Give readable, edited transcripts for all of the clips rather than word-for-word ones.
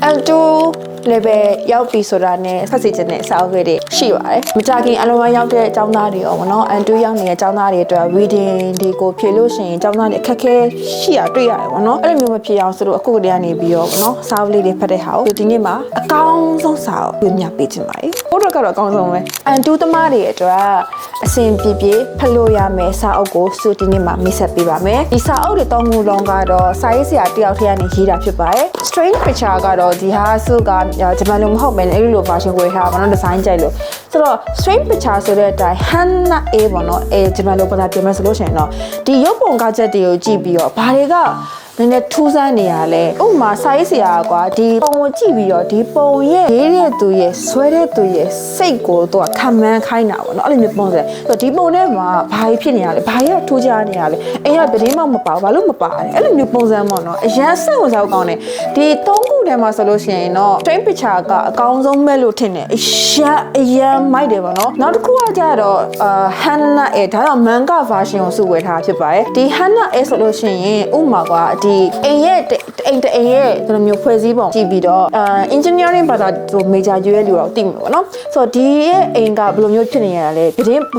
N2 level ရောက်ပြီဆိုတာနဲ့ဆက်စီခြင်းနဲ့စာအုပ်လေးတွေရှိပါတယ်မကြခင်အလုံးဝရောက်တဲ့အကြောင်းသားတွေရောဗောနော် N2 ရောက်နေတဲ့အကြောင်းသားတွေအတွက် reading တွေကိုဖြည့်လို့ရှိရင်အကြောင်းသားတွေအခက်ခဲရှိရတွေ့ရတယ်ဗောနော်အဲ့လိုမျိုးမဖြစ်အောင်ဆိုတော့အခုကတည်းကနေပြီးတော့ဗောနော်စာအုပ်လေးတွေဖတ်တဲ့ဟာကိုဒီနေ့မှာအကောင်းဆုံးစာအုပ်ပြမြပေးခြင်းပါတယ်ဘို့တော့ကတော့အကောင်းဆုံးပဲ N2 သမားတွေအတွက်အစဉ်ပြေပြေဖတ်လို့ရမယ်စာအုပ်ကိုစုဒီနေ့မှာမိတ်ဆက်ပေးပါမယ်ဒီစာအုပ်တွေတောင်းမှုလုံးကတော့စာရေးဆရာတယောက်ထဲကနေရေးတာဖြစ်ပါတယ် Strange Picture ကတော့ဒီဟာစုကဂျပန်လိုမဟုတ်ဘဲနဲ့အဲ့လို version ကိုထားပါတော့ design ကြိုက်လို့ဆိုတော့ Strange Picture ဆိုတဲ့အတိုင်း Hana A ပေါ့နော်ဂျပန်လိုဘာသာပြင်မယ်ဆိုလို့ရှိရင်တော့ဒီရုပ်ပုံကားချက်တွေကိုကြည့်ပြီးတော့ဘာတွေကနည်းနည်းထူးဆန်းနေရလဲဥပမာစာရေးဆရာကွာဒီပုံကိုကြည့်ပြီးတော့ဒီပုံရဲ့ရေးတဲ့သူရဲ့ဆွဲတဲ့သူရဲ့စိတ်ကိုသူကခံမှန်းခိုင်းတာပေါ့နော်အဲ့လိုမျိုးပုံစံဆိုတော့ဒီပုံထဲမှာဘာကြီးဖြစ်နေရလဲဘာကြီးကထူးခြားနေရလဲအိမ်ကပတင်းမှမပါဘာလို့မပါလဲအဲ့လိုမျိုးပုံစံပေါ့နော်အရန်စိတ်ဝင်စားကောင်းတယ်ဒီ၃ခုထဲမှာဆိုလို့ရှိရင်တော့ Strange Picture ကအကောင်းဆုံးပဲလို့ထင်တယ်အရန်မိုက်တယ်ပေါ့နော်နောက်တစ်ခုကကြတော့Hana A ဒါတော့ manga version ကိုစုဝေထားဖြစ်ပါတယ်ဒီ Hana A ဆိုလို့ရှိရင်ဥပမာကွာဒီအိမ်ရဲ့အိမ်တအိမ်ရဲ့ဒီလိုမျိုးဖွဲ့စည်းပုံကြည့်ပြီးတော့ engineering ဘာသာဆို major ရွေးလူတော့သိမှာပေါ့နော်ဆိုတော့ဒီရဲ့အိမ်ကဘယ်လိုမျိုးဖြစ်နေရလဲ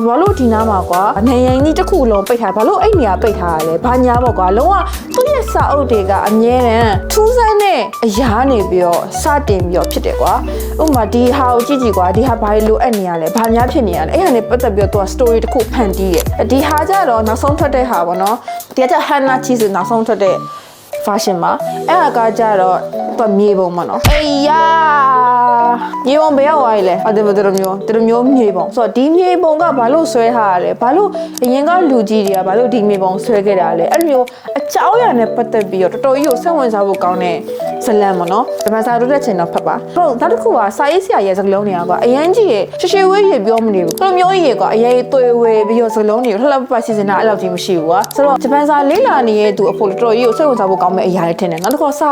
ဘာလို့ဒီနားမှာကွာနေရင်ကြီးတစ်ခုလုံးပိတ်ထားဘာလို့အဲ့နေရာပိတ်ထားရလဲဘာညာပေါ့ကွာလုံးဝသူ့ရဲ့စာအုပ်တွေကအမြဲတမ်းထူးဆန်းတဲ့အရာနေပြီးတော့စတင်ပြီးတော့ဖြစ်တယ်ကွာဥပမာဒီဟာကိုကြည့်ကြည့်ကွာဒီဟာဘာလို့လိုအပ်နေရလဲဘာများဖြစ်နေရလဲအဲ့ဟာနဲ့ပတ်သက်ပြီးတော့သူက story တစ်ခုဖန်တီးရဲ့ဒီဟာကြတော့နောက်ဆုံးထွက်တဲ့ဟာပေါ့နော်ဒီကကြ Hana cheese နောက်ဆုံးထွက်တဲ့ fashion မှာအဲ့ဒါကကြတော့သူမြေပုံမနော်အေးယာမြေပုံဘယ်ရောက်သွားလဲအဲ့ဒါမျိုးမြေပုံဆိုတော့ဒီမြေပုံကဘာလို့ဆွဲထားရလဲဘာလို့အရင်ကလူကြီးတွေကဘာလို့ဒီမြေပုံဆွဲခဲ့တာလဲအဲ့လိုမျိုးအကြောင်းအရာနဲ့ပတ်သက်ပြီးတော့တော်တော်ကြီးကိုစိတ်ဝင်စားဖို့ကောင်းတဲ့ဇလံပေါ့နော်ဒီမှာစာတို့တဲ့ချိန်တော့ဖတ်ပါဟုတ်နောက်တစ်ခုကစာရေးဆရာရဲ့စကားလုံးတွေကကွာအရင်ကြီးရဲ့ရှေဝေးရေပြောမနေဘူးဘယ်လိုမျိုးကြီးကွာအရင်သွေးဝေပြီးတော့စကားလုံးတွေလှလှပပစီစဉ်တာအဲ့လောက်ကြီးမရှိဘူးကွာဆိုတော့ဂျပန်စာလေးလာနေတဲ့သူအဖို့တော်တော်ကြီးကိုစိတ်ဝင်စားဖို့ကောင်းမဲ့အရာတွေထင်တယ်နောက်တစ်ခုစာ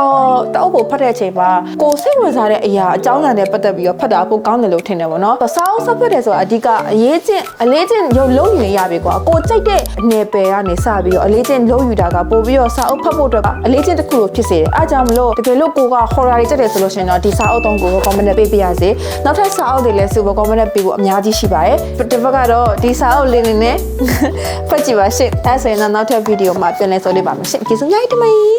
တအုပ်ကိုဖတ်တဲ့အချိန်မှာကိုစိတ်ဝင်စားတဲ့အရာအကြောင်းအရာနဲ့ပတ်သက်ပြီးတော့ဖတ်တာပိုကောင်းတယ်လို့ထင်တယ်ပေါ့နော်စာအုပ်ဆက်ဖတ်တယ်ဆိုတာအဓိကအရေးချင်းအလေးချင်းရုပ်လုံးယူနေရပြီကွာကိုကြိုက်တဲ့နယ်ပယ်ကနေစပြီးတော့အလေးချင်းလုံးယူတာကပို့ပြီးတော့စာအုပ်ဖတ်ဖို့အတွက်ကအလေးချင်းတစ်ခုလိုဖြစ်စေတယ်အားကြောင့်မလို့တကယ်လို့ကိုက horror တွေကြက်တယ်ဆိုလို့ရှိရင်တော့ဒီစာအုပ်သုံးကို comment ပေးပြရစေနောက်ထပ်စာအုပ်တွေလည်းစုဖို့ comment ပေးဖို့အများကြီးရှိပါတယ်ဒီဘက်ကတော့ဒီစာအုပ်လေးနဲ့ဖတ်ကြည့်ပါရှင့်အဲဆိုရင်တော့နောက်ထပ်ဗီဒီယိုမှာပြန်လည်ဆိုလေးပါမယ်ရှင့်ကျေးဇူးများတင်ပါတယ်